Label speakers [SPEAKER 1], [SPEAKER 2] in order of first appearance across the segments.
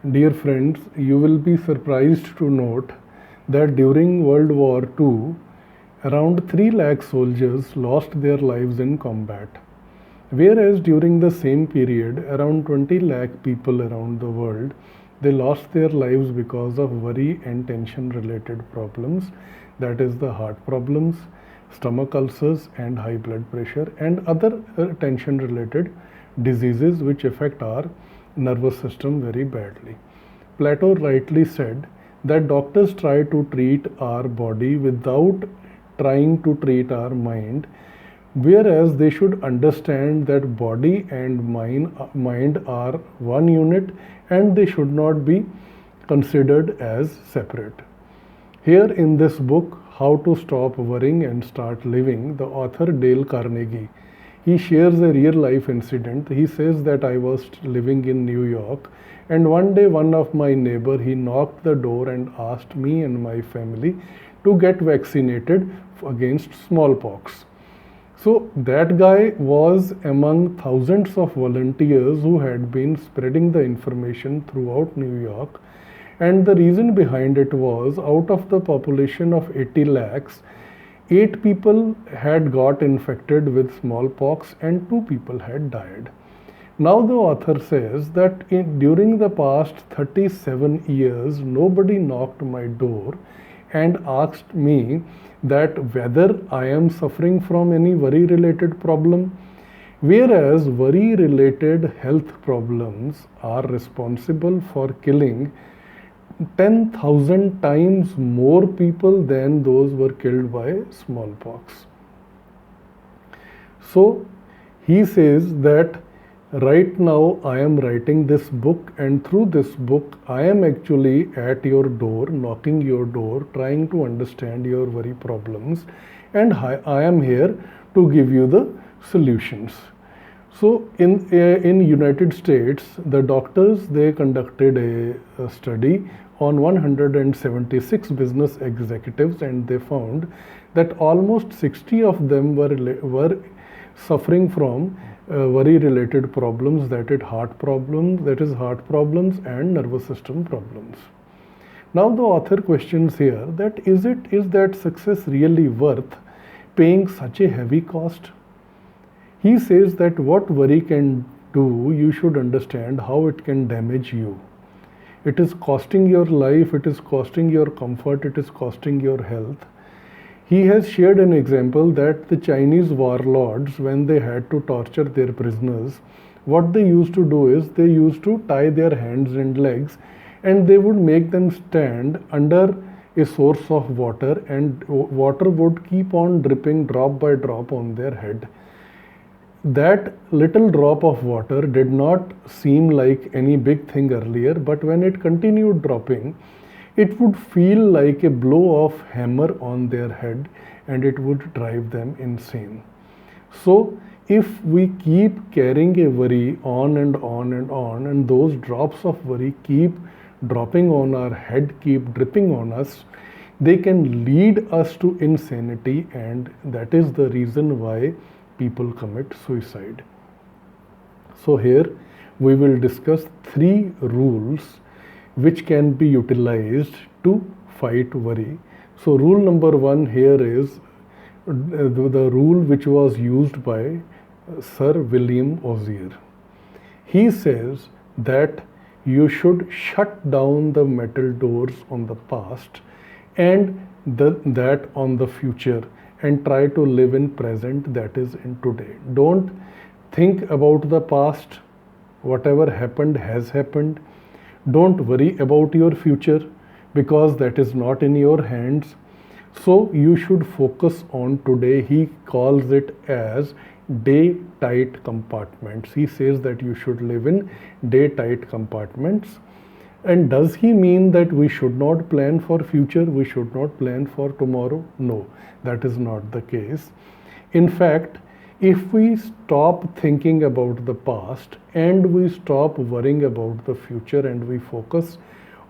[SPEAKER 1] Dear friends, you will be surprised to note that during World War II, around 3 lakh soldiers lost their lives in combat, whereas during the same period, around 20 lakh people around the world they lost their lives because of worry and tension related problems, that is the heart problems, stomach ulcers and high blood pressure and other tension related diseases which affect our nervous system very badly. Plato rightly said that doctors try to treat our body without trying to treat our mind, whereas they should understand that body and mind are one unit and they should not be considered as separate. Here in this book, How to Stop Worrying and Start Living, the author Dale Carnegie, he shares a real life incident. He says that I was living in New York and one day one of my neighbor, he knocked the door and asked me and my family to get vaccinated against smallpox. So that guy was among thousands of volunteers who had been spreading the information throughout New York. And the reason behind it was out of the population of 80 lakhs, 8 people had got infected with smallpox and 2 people had died. Now the author says that during the past 37 years, nobody knocked my door and asked me that whether I am suffering from any worry related problem, whereas worry related health problems are responsible for killing 10,000 times more people than those were killed by smallpox. So he says that right now I am writing this book, and through this book I am actually at your door, knocking your door, trying to understand your worry problems, and I am here to give you the solutions. So in United States, the doctors, they conducted a study on 176 business executives, and they found that almost 60 of them were suffering from worry related problems, that is heart problems and nervous system problems. Now the author questions here that is that success really worth paying such a heavy cost? He says that what worry can do, you should understand how it can damage you. It is costing your life, it is costing your comfort, it is costing your health. He has shared an example that the Chinese warlords, when they had to torture their prisoners, what they used to do is they used to tie their hands and legs and they would make them stand under a source of water, and water would keep on dripping drop by drop on their head. That little drop of water did not seem like any big thing earlier, but when it continued dropping, it would feel like a blow of hammer on their head and it would drive them insane. So if we keep carrying a worry on and on and on, and those drops of worry keep dropping on our head, keep dripping on us, they can lead us to insanity, and that is the reason why people commit suicide. So here we will discuss 3 rules which can be utilized to fight worry. So rule number 1 here is the rule which was used by Sir William Osier. He says that you should shut down the metal doors on the past and that on the future, and try to live in present, that is in today. Don't think about the past. Whatever happened has happened. Don't worry about your future because that is not in your hands. So you should focus on today. He calls it as day tight compartments. He says that you should live in day tight compartments. And does he mean that we should not plan for future? We should not plan for tomorrow? No, that is not the case. In fact, if we stop thinking about the past and we stop worrying about the future and we focus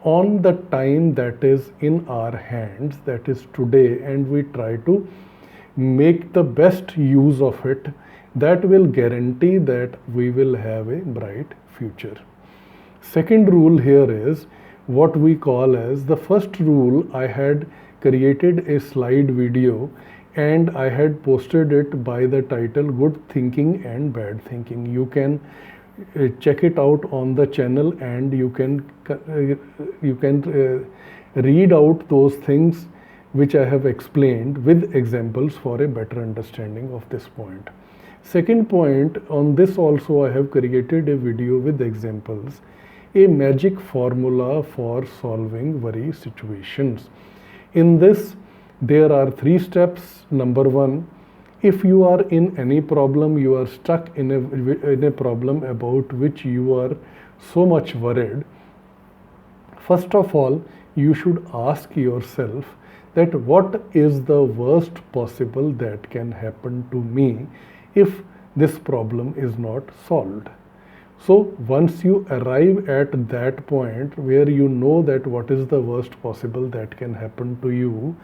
[SPEAKER 1] on the time that is in our hands, that is today, and we try to make the best use of it, that will guarantee that we will have a bright future. Second rule here is what we call as the first rule. I had created a slide video and I had posted it by the title Good Thinking and Bad Thinking. You can check it out on the channel and you can read out those things which I have explained with examples for a better understanding of this point. Second point, on this also I have created a video with examples, a magic formula for solving worry situations. In this, there are 3 steps. Number 1, if you are in any problem, you are stuck in a problem about which you are so much worried, first of all, you should ask yourself that what is the worst possible that can happen to me if this problem is not solved. So once you arrive at that point where you know that what is the worst possible that can happen to you,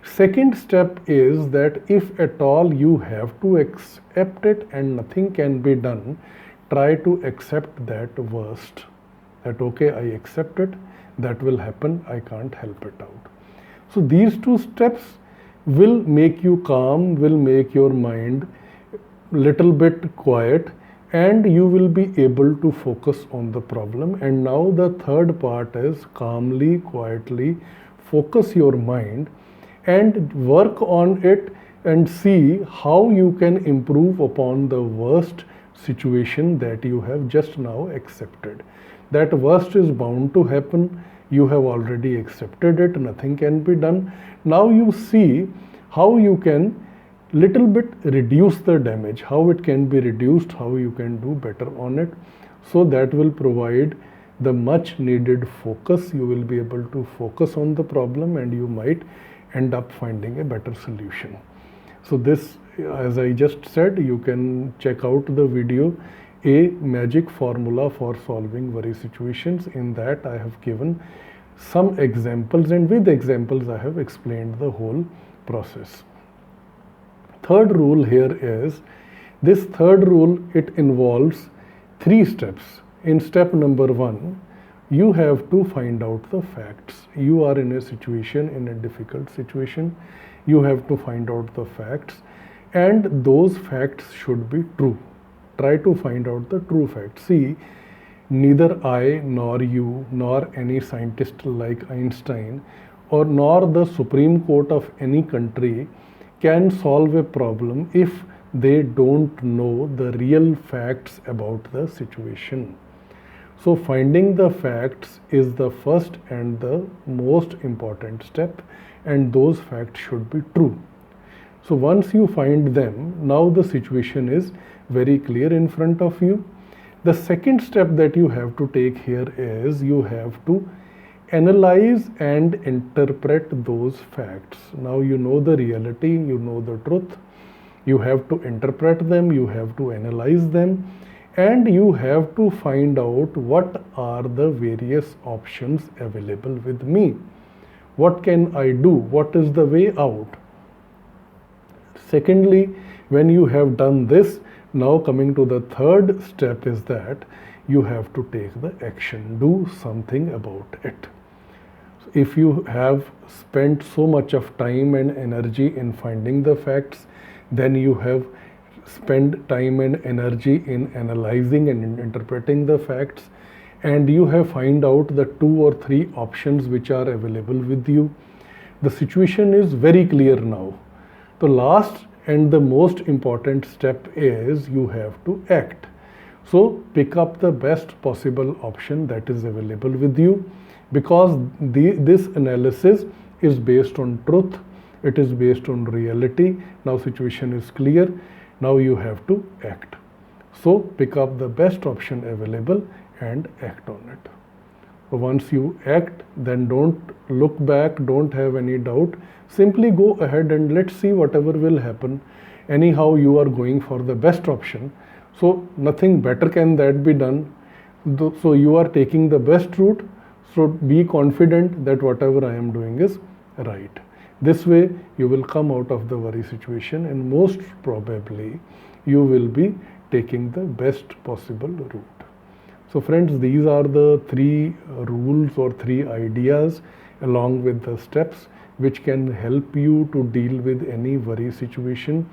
[SPEAKER 1] second step is that if at all you have to accept it and nothing can be done, try to accept that worst. That okay, I accept it, that will happen, I can't help it out. So these 2 steps will make you calm, will make your mind little bit quiet, and you will be able to focus on the problem. And now the third part is calmly, quietly focus your mind and work on it and see how you can improve upon the worst situation that you have just now accepted. That worst is bound to happen. You have already accepted it, nothing can be done. Now you see how you can little bit reduce the damage, how it can be reduced, how you can do better on it. So that will provide the much needed focus. You will be able to focus on the problem and you might end up finding a better solution. So this, as I just said, you can check out the video, A Magic Formula for Solving Worry Situations. In that I have given some examples, and with examples I have explained the whole process. Third rule here is, this third rule, it involves 3 steps. In step number 1, you have to find out the facts. You are in a situation, in a difficult situation, you have to find out the facts, and those facts should be true. Try to find out the true facts. See, neither I nor you nor any scientist like Einstein or nor the Supreme Court of any country can solve a problem if they don't know the real facts about the situation. So finding the facts is the first and the most important step, and those facts should be true. So once you find them, now the situation is very clear in front of you. The second step that you have to take here is you have to analyze and interpret those facts. Now you know the reality, you know the truth. You have to interpret them, you have to analyze them, and you have to find out what are the various options available with me. What can I do? What is the way out? Secondly, when you have done this, now coming to the third step is that you have to take the action, do something about it. If you have spent so much of time and energy in finding the facts, then you have spent time and energy in analyzing and interpreting the facts, and you have find out the 2 or 3 options which are available with you. The situation is very clear now. The last and the most important step is you have to act. So pick up the best possible option that is available with you, because this analysis is based on truth, it is based on reality. Now situation is clear, now you have to act. So pick up the best option available and act on it. Once you act, then don't look back, don't have any doubt, simply go ahead and let's see whatever will happen. Anyhow you are going for the best option, so nothing better can that be done. So you are taking the best route, so be confident that whatever I am doing is right. This way you will come out of the worry situation, and most probably you will be taking the best possible route. So friends, these are the three rules or three ideas along with the steps which can help you to deal with any worry situation.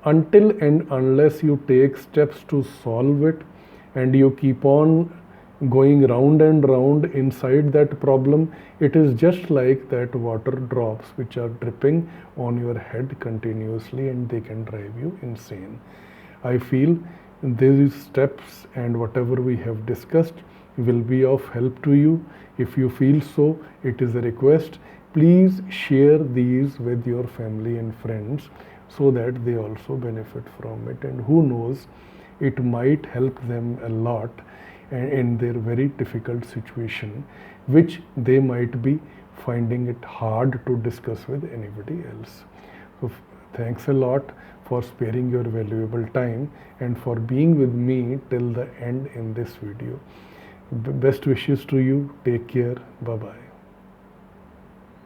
[SPEAKER 1] Until and unless you take steps to solve it and you keep on going round and round inside that problem, it is just like that water drops which are dripping on your head continuously, and they can drive you insane. I feel these steps and whatever we have discussed will be of help to you. If you feel so, it is a request. Please share these with your family and friends so that they also benefit from it, and who knows, it might help them a lot in their very difficult situation, which they might be finding it hard to discuss with anybody else. So thanks a lot for sparing your valuable time and for being with me till the end in this video. Best wishes to you. Take care. Bye bye.